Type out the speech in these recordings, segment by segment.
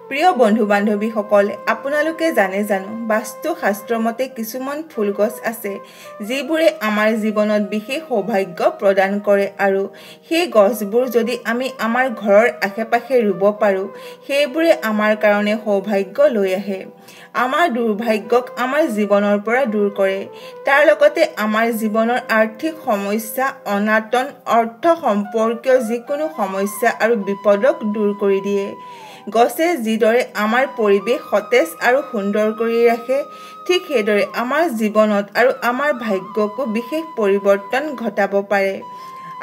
প্ৰিয় বন্ধু বান্ধৱীসকল, আপোনালোকে জানে জানো বাস্তু শাস্ত্ৰ মতে কিছুমান ফুল গছ আছে যিবোৰে আমাৰ জীৱনত বিশেষ সৌভাগ্য প্ৰদান কৰে আৰু সেই গছবোৰ যদি আমি আমাৰ ঘৰৰ আশে-পাশে ৰুব পাৰোঁ সেইবোৰে আমাৰ কাৰণে সৌভাগ্য লৈ আহে। আমাৰ দুৰ্ভাগ্যক আমাৰ জীৱনৰ পৰা দূৰ কৰে। তাৰ লগতে আমাৰ জীৱনৰ আৰ্থিক সমস্যা, অনাটন, অৰ্থ সম্পৰ্কীয় যিকোনো সমস্যা আৰু বিপদক দূৰ কৰি দিয়ে। গছে যিদৰে আমাৰ পৰিৱেশ সতেজ আৰু সুন্দৰ কৰি ৰাখে, ঠিক সেইদৰে আমাৰ জীৱনত আৰু আমাৰ ভাগ্যকো বিশেষ পৰিৱৰ্তন ঘটাব পাৰে।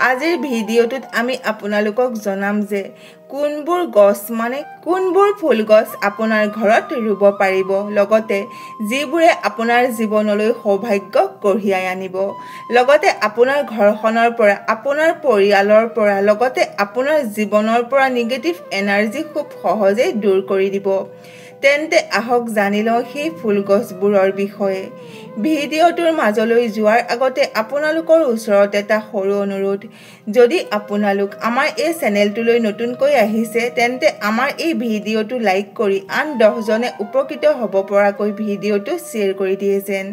আজিৰ ভিডিঅ'টোত আমি আপোনালোকক জনাম যে কোনবোৰ ফুল গছ আপোনাৰ ঘৰত ৰুব পাৰিব, লগতে যিবোৰে আপোনাৰ জীৱনলৈ সৌভাগ্য কঢ়িয়াই আনিব, লগতে আপোনাৰ ঘৰখনৰ পৰা, আপোনাৰ পৰিয়ালৰ পৰা, লগতে আপোনাৰ জীৱনৰ পৰা নিগেটিভ এনাৰ্জি খুব সহজেই দূৰ কৰি দিব। তেন্তে আহক জানি লওঁ সেই ফুল গছবোৰৰ বিষয়ে। ভিডিঅ'টোৰ মাজলৈ যোৱাৰ আগতে আপোনালোকৰ ওচৰত এটা সৰু অনুৰোধ, যদি আপোনালোক আমাৰ এই চেনেলটোলৈ নতুনকৈ আহিছে তেন্তে আমাৰ এই ভিডিঅ'টো লাইক কৰি আন 10জনে উপকৃত হ'ব পৰাকৈ ভিডিঅ'টো শ্বেয়াৰ কৰি দিয়ে যেন।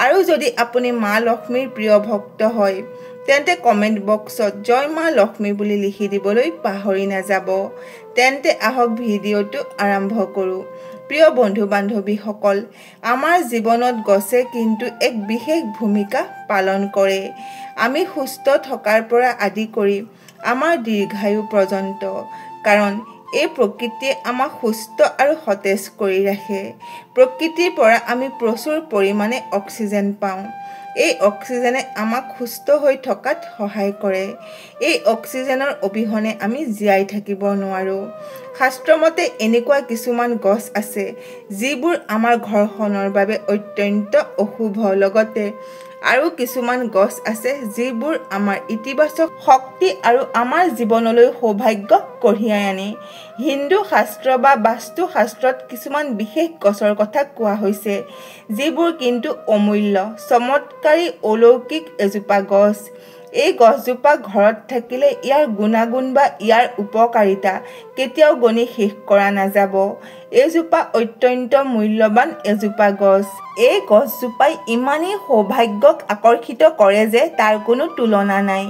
আৰু যদি আপুনি মা লক্ষ্মীৰ প্ৰিয় ভক্ত হয় তেন্তে কমেণ্ট বক্সত জয় মা লক্ষ্মী বুলি লিখি দিবলৈ পাহৰি নাযাব। তেন্তে আহক ভিডিঅ'টো আৰম্ভ কৰোঁ। প্ৰিয় বন্ধু বান্ধৱীসকল, আমাৰ জীৱনত গছে কিন্তু এক বিশেষ ভূমিকা পালন কৰে। আমি সুস্থ থকাৰ পৰা আদি কৰি আমাৰ দীৰ্ঘায়ু পৰ্যন্ত, কাৰণ এই প্ৰকৃতিয়ে আমাক সুস্থ আৰু সতেজ কৰি ৰাখে। প্ৰকৃতিৰ পৰা আমি প্ৰচুৰ পৰিমাণে অক্সিজেন পাওঁ। এই অক্সিজেনে আমাক সুস্থ হৈ থকাত সহায় কৰে। এই অক্সিজেনৰ অবিহনে আমি জীয়াই থাকিব নোৱাৰোঁ। শাস্ত্ৰমতে এনেকুৱা কিছুমান গছ আছে যিবোৰ আমাৰ ঘৰখনৰ বাবে অত্যন্ত অশুভ, লগতে আৰু কিছুমান গছ আছে যিবোৰ আমাৰ ইতিবাচক শক্তি আৰু আমাৰ জীৱনলৈ সৌভাগ্য কঢ়িয়াই আনে। হিন্দু শাস্ত্ৰ বা বাস্তু শাস্ত্ৰত কিছুমান বিশেষ গছৰ কথা কোৱা হৈছে যিবোৰ কিন্তু অমূল্য, চমৎকাৰী, অলৌকিক এজোপা গছ। এই গছজোপা ঘৰত থাকিলে ইয়াৰ গুণাগুণ বা ইয়াৰ উপকাৰিতা কেতিয়াও গণি শেষ কৰা নাযাব। এইজোপা অত্যন্ত মূল্যৱান এজোপা গছ। এই গছজোপাই ইমানেই সৌভাগ্যক আকৰ্ষিত কৰে যে তাৰ কোনো তুলনা নাই।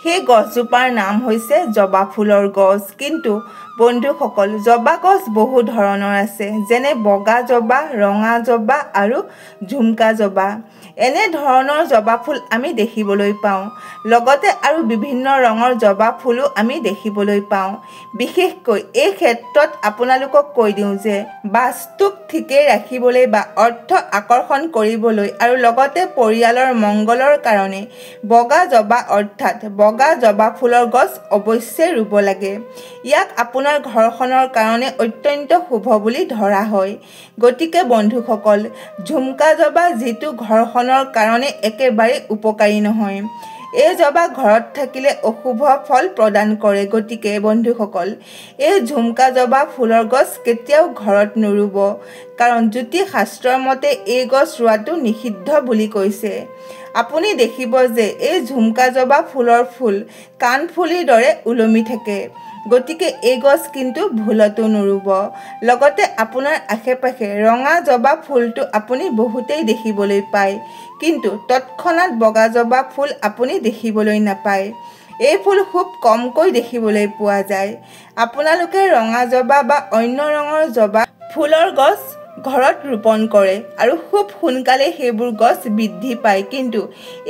সেই গছজোপাৰ নাম হৈছে জবা ফুলৰ গছ। কিন্তু বন্ধুসকল, জবা গছ বহু ধৰণৰ আছে, যেনে বগা জবা, ৰঙা জবা আৰু ঝুমকা জবা। এনে ধৰণৰ জবা ফুল আমি দেখিবলৈ পাওঁ। লগতে আৰু বিভিন্ন ৰঙৰ জবা ফুলো আমি দেখিবলৈ পাওঁ। বিশেষকৈ এই ক্ষেত্ৰত আপোনালোকক কৈ দিওঁ যে বাস্তুক ঠিকেই ৰাখিবলৈ বা অৰ্থ আকৰ্ষণ কৰিবলৈ আৰু লগতে পৰিয়ালৰ মংগলৰ কাৰণে বগা জবা অৰ্থাৎ বগা জবা ফুলৰ গছ অৱশ্যেই ৰুব লাগে। ইয়াক আপোনাৰ ঘৰখনৰ কাৰণে অত্যন্ত শুভ বুলি ধৰা হয়। গতিকে বন্ধুসকল, ঝুমকা জবা যিটো ঘৰখনৰ কাৰণে একেবাৰে উপকাৰী নহয়। এই জবা ঘৰত থাকিলে অশুভ ফল প্ৰদান কৰে। গতিকে বন্ধুসকল, এই ঝুমকা জবা ফুলৰ গছ কেতিয়াও ঘৰত নুৰুব, কাৰণ জ্যোতিষ শাস্ত্ৰৰ মতে এই গছ ৰোৱাটো নিষিদ্ধ বুলি কৈছে। আপুনি দেখিব যে এই ঝুমকা জবা ফুলৰ ফুল কাণফুলিৰ দৰে ওলমি থাকে। গতিকে এই গছ কিন্তু ভুলতো নুৰুব। লগতে আপোনাৰ আশে-পাশে ৰঙা জবা ফুলটো আপুনি বহুতেই দেখিবলৈ পায়, কিন্তু তৎক্ষণাত বগা জবা ফুল আপুনি দেখিবলৈ নাপায়। এই ফুল খুব কমকৈ দেখিবলৈ পোৱা যায়। আপোনালোকে ৰঙা জবা বা অন্য ৰঙৰ জবা ফুলৰ গছ ঘৰত ৰোপণ কৰে আৰু খুব সোনকালে সেইবোৰ গছ বৃদ্ধি পায়, কিন্তু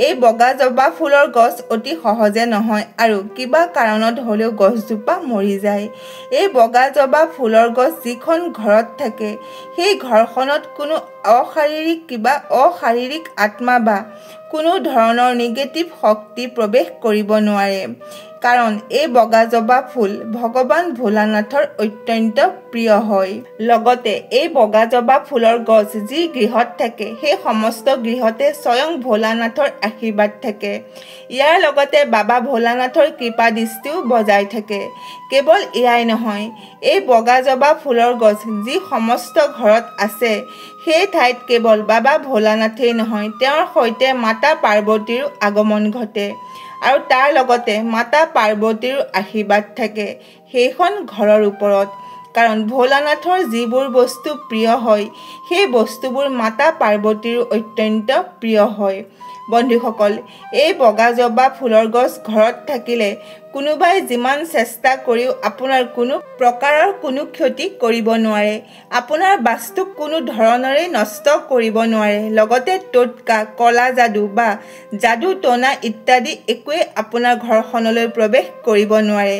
এই বগা জবা ফুলৰ গছ অতি সহজে নহয় আৰু কিবা কাৰণত হ'লেও গছজোপা মৰি যায়। এই বগা জবা ফুলৰ গছ যিখন ঘৰত থাকে সেই ঘৰখনত কোনো অশাৰীৰিক আত্মা বা কোনো ধৰণৰ নিগেটিভ শক্তি প্ৰৱেশ কৰিব নোৱাৰে, কাৰণ এই বগা জবা ফুল ভগৱান ভোলানাথৰ অত্যন্ত প্ৰিয় হয়। লগতে এই বগা জবা ফুলৰ গছ যি গৃহত থাকে সেই সমস্ত গৃহতে স্বয়ং ভোলানাথৰ আশীৰ্বাদ থাকে। ইয়াৰ লগতে বাবা ভোলানাথৰ কৃপা দৃষ্টিও বজাই থাকে। কেৱল এয়াই নহয়, এই বগা জবা ফুলৰ গছ যি সমস্ত ঘৰত আছে সেই ঠাইত কেৱল বাবা ভোলানাথেই নহয়, তেওঁৰ সৈতে মাতা পাৰ্বতীৰো আগমন ঘটে আৰু তাৰ লগতে মাতা পাৰ্বতীৰো আশীৰ্বাদ থাকে সেইখন ঘৰৰ ওপৰত। কাৰণ ভোলানাথৰ যিবোৰ বস্তু প্ৰিয় হয় সেই বস্তুবোৰ মাতা পাৰ্বতীৰো অত্যন্ত প্ৰিয় হয়। বন্ধুসকল, এই বগা জবা ফুলৰ গছ ঘৰত থাকিলে কোনোবাই যিমান চেষ্টা কৰিও আপোনাৰ কোনো প্ৰকাৰৰ কোনো ক্ষতি কৰিব নোৱাৰে। আপোনাৰ বাস্তুক কোনো ধৰণেৰে নষ্ট কৰিব নোৱাৰে। লগতে টোটকা, কলা যাদু বা যাদু টনা ইত্যাদি একোৱে আপোনাৰ ঘৰখনলৈ প্ৰৱেশ কৰিব নোৱাৰে।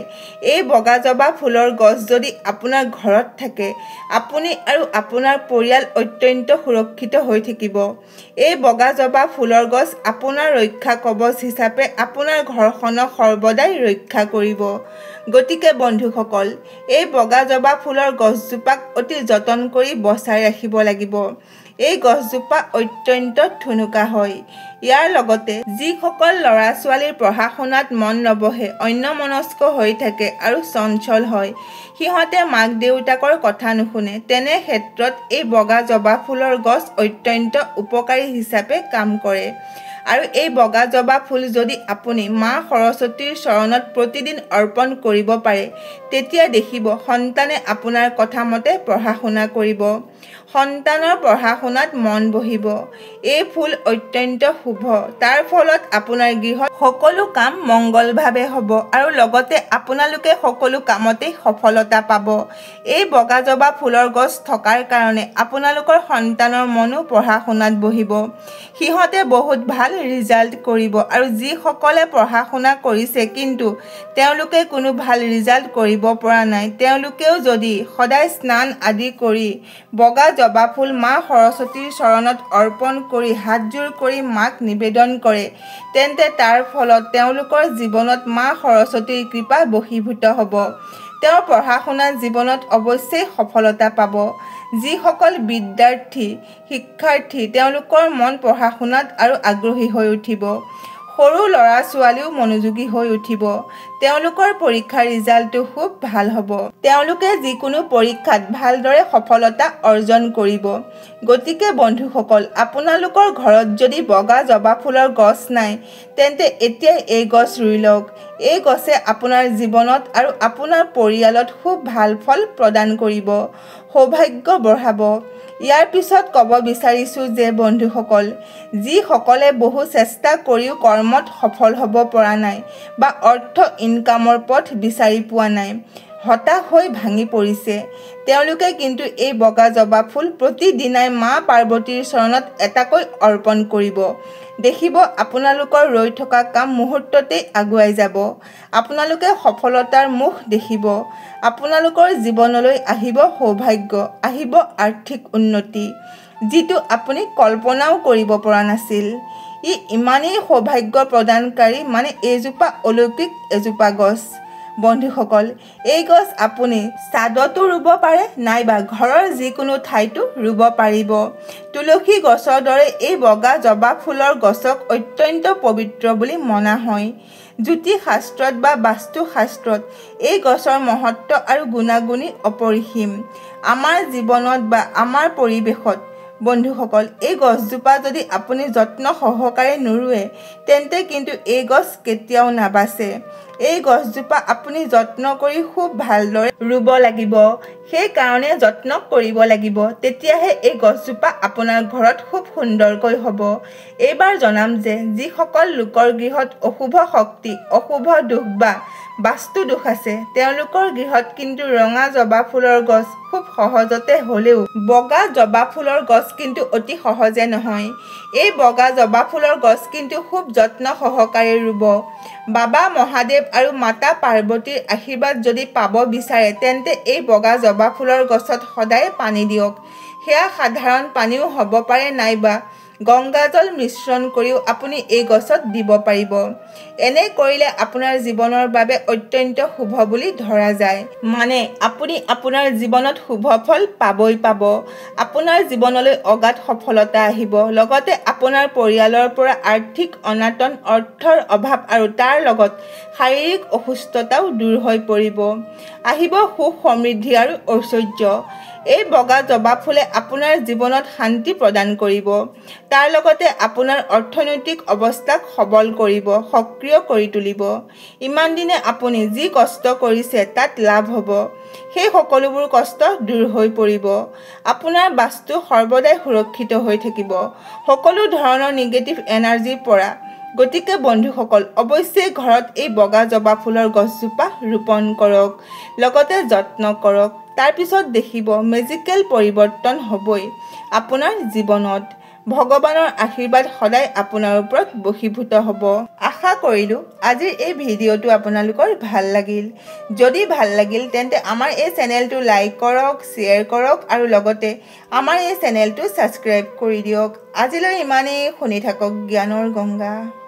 এই বগা জবা ফুলৰ গছ যদি আপোনাৰ ঘৰত থাকে, আপুনি আৰু আপোনাৰ পৰিয়াল অত্যন্ত সুৰক্ষিত হৈ থাকিব। এই বগা জবা ফুলৰ গছ আপোনাৰ ৰক্ষা কৱচ হিচাপে আপোনাৰ ঘৰখনক সৰ্বদাই ৰক্ষা কৰিব। গতিকে বন্ধুসকল, এই বগা জবা ফুলৰ গছজোপাক অতি যতন কৰি বচাই ৰাখিব লাগিব। এই গছজোপা অত্যন্ত ঠুনুকা হয়। ইয়াৰ লগতে যিসকল ল'ৰা-ছোৱালীৰ পঢ়া শুনাত মন নবহে, অন্যমনস্ক হৈ থাকে আৰু চঞ্চল হয়, সিহঁতে মাক দেউতাকৰ কথা নুশুনে, তেনে ক্ষেত্ৰত এই বগা জবা ফুলৰ গছ অত্যন্ত উপকাৰী হিচাপে কাম কৰে। আৰু এই বগা জবা ফুল যদি আপুনি মা সৰস্বতীৰ চৰণত প্ৰতিদিন অৰ্পণ কৰিব পাৰে, তেতিয়া দেখিব সন্তানে আপোনাৰ কথা মতে পঢ়া শুনা কৰিব, সন্তানৰ পঢ়া শুনাত মন বহিব। এই ফুল অত্যন্ত শুভ। তাৰ ফলত আপোনাৰ গৃহত সকলো কাম মংগলভাৱে হ'ব আৰু লগতে আপোনালোকে সকলো কামতেই সফলতা পাব। এই বগা জবা ফুলৰ গছ থকাৰ কাৰণে আপোনালোকৰ সন্তানৰ মনো পঢ়া শুনাত বহিব। সিহঁতে বহুত ভাল ৰিজাল্ট কৰিব। আৰু যিসকলে পঢ়া শুনা কৰিছে কিন্তু তেওঁলোকে কোনো ভাল ৰিজাল্ট কৰিব পৰা নাই, তেওঁলোকেও যদি সদায় স্নান আদি কৰি বগা জবা ফুল মা সৰস্বতীৰ চৰণত অৰ্পণ কৰি হাতযোৰ কৰি মাক নিবেদন কৰে, তেন্তে তাৰ ফলত তেওঁলোকৰ জীৱনত মা সৰস্বতীৰ কৃপা বশীভূত হ'ব। তেওঁ পঢ়া শুনা জীৱনত অৱশ্যেই সফলতা পাব। যিসকল বিদ্যাৰ্থী, শিক্ষাৰ্থী, তেওঁলোকৰ মন পঢ়া শুনাত আৰু আগ্ৰহী হৈ উঠিব। সৰু ল'ৰা-ছোৱালীও মনোযোগী হৈ উঠিব। তেওঁলোকৰ পৰীক্ষাৰ ৰিজাল্টটো খুব ভাল হ'ব। তেওঁলোকে যিকোনো পৰীক্ষাত ভালদৰে সফলতা অৰ্জন কৰিব। গতিকে বন্ধুসকল, আপোনালোকৰ ঘৰত যদি বগা জবা ফুলৰ গছ নাই, তেন্তে এতিয়াই এই গছ ৰুই লওক। এই গছে আপোনাৰ জীৱনত আৰু আপোনাৰ পৰিয়ালত খুব ভাল ফল প্ৰদান কৰিব, সৌভাগ্য বঢ়াব। ইয়াৰ পিছত ক'ব বিচাৰিছোঁ যে বন্ধুসকল, যিসকলে বহু চেষ্টা কৰিও কৰ্মত সফল হ'ব পৰা নাই বা অৰ্থ ইনকামৰ পথ বিচাৰি পোৱা নাই, হতাশ হৈ ভাঙি পৰিছে, তেওঁলোকে কিন্তু এই বগা জবা ফুল প্ৰতিদিনাই মা পাৰ্বতীৰ চৰণত এটাকৈ অৰ্পণ কৰিব। দেখিব আপোনালোকৰ ৰৈ থকা কাম মুহূৰ্ততেই আগুৱাই যাব। আপোনালোকে সফলতাৰ মুখ দেখিব। আপোনালোকৰ জীৱনলৈ আহিব সৌভাগ্য, আহিব আৰ্থিক উন্নতি, যিটো আপুনি কল্পনাও কৰিব পৰা নাছিল। ই ইমানেই সৌভাগ্য প্ৰদানকাৰী, মানে এইজোপা অলৌকিক এজোপা গছ। বন্ধুসকল, এই গছ আপুনি ছাদতো ৰুব পাৰে, নাইবা ঘৰৰ যিকোনো ঠাইতো ৰুব পাৰিব। তুলসী গছৰ দৰে এই বগা জবা ফুলৰ গছক অত্যন্ত পবিত্ৰ বুলি মনা হয়। জ্যোতিষ শাস্ত্ৰত বা বাস্তু শাস্ত্ৰত এই গছৰ মহত্ব আৰু গুণাগুণী অপৰিসীম। আমাৰ জীৱনত বা আমাৰ পৰিৱেশত বন্ধুসকল, এই গছজোপা যদি আপুনি যত্ন সহকাৰে নুৰুৱে, তেন্তে কিন্তু এই গছ কেতিয়াও নাবাচে। এই গছজোপা আপুনি যত্ন কৰি খুব ভালদৰে ৰুব লাগিব। সেইকাৰণে যত্ন কৰিব লাগিব, তেতিয়াহে এই গছজোপা আপোনাৰ ঘৰত খুব সুন্দৰকৈ হ'ব। এইবাৰ জনাম যে যিসকল লোকৰ গৃহত অশুভ শক্তি, অশুভ দোষ বা বাস্তু দোষ আছে, তেওঁলোকৰ গৃহত কিন্তু ৰঙা জবা ফুলৰ গছ খুব সহজতে হ'লেও বগা জবা ফুলৰ গছ কিন্তু অতি সহজে নহয়। এই বগা জবা ফুলৰ গছ কিন্তু খুব যত্ন সহকাৰে ৰুব। বাবা মহাদেৱ আৰু মাতা পাৰ্বতীৰ আশীৰ্বাদ যদি পাব বিচাৰে, তেন্তে এই বগা জবা ফুলৰ গছত সদায় পানী দিয়ক। সেয়া সাধাৰণ পানীও হ'ব পাৰে, নাইবা গংগাজল মিশ্ৰণ কৰিও আপুনি এই গছত দিব পাৰিব। এনে কৰিলে আপোনাৰ জীৱনৰ বাবে অত্যন্ত শুভ বুলি ধৰা যায়। মানে আপুনি আপোনাৰ জীৱনত শুভ ফল পাবই পাব। আপোনাৰ জীৱনলৈ অগাধ সফলতা আহিব। লগতে আপোনাৰ পৰিয়ালৰ পৰা আৰ্থিক অনাটন, অৰ্থৰ অভাৱ আৰু তাৰ লগত শাৰীৰিক অসুস্থতাও দূৰ হৈ পৰিব। আহিব সুখ, সমৃদ্ধি আৰু ঐশ্বৰ্য। এই বগা জবা ফুলে আপোনাৰ জীৱনত শান্তি প্ৰদান কৰিব। তাৰ লগতে আপোনাৰ অৰ্থনৈতিক অৱস্থাক সবল কৰিব, সক্ৰিয় কৰি তুলিব। ইমান দিনে আপুনি যি কষ্ট কৰিছে তাত লাভ হ'ব। সেই সকলোবোৰ কষ্ট দূৰ হৈ পৰিব। আপোনাৰ বাস্তু সৰ্বদাই সুৰক্ষিত হৈ থাকিব সকলো ধৰণৰ নিগেটিভ এনাৰ্জিৰ পৰা। গতিকে বন্ধুসকল, অৱশ্যেই ঘৰত এই বগা জবা ফুলৰ গছজোপা ৰোপণ কৰক, লগতে যত্ন কৰক। তাৰপিছত দেখিব মেজিকেল পৰিৱৰ্তন হ'বই আপোনাৰ জীৱনত। ভগৱানৰ আশীৰ্বাদ সদায় আপোনাৰ ওপৰত বশীভূত হ'ব। আশা কৰিলোঁ আজিৰ এই ভিডিঅ'টো আপোনালোকৰ ভাল লাগিল। যদি ভাল লাগিল তেন্তে আমাৰ এই চেনেলটো লাইক কৰক, শ্বেয়াৰ কৰক আৰু লগতে আমাৰ এই চেনেলটো ছাবস্ক্ৰাইব কৰি দিয়ক। আজিলৈ ইমানেই। শুনি থাকক জ্ঞানৰ গংগা।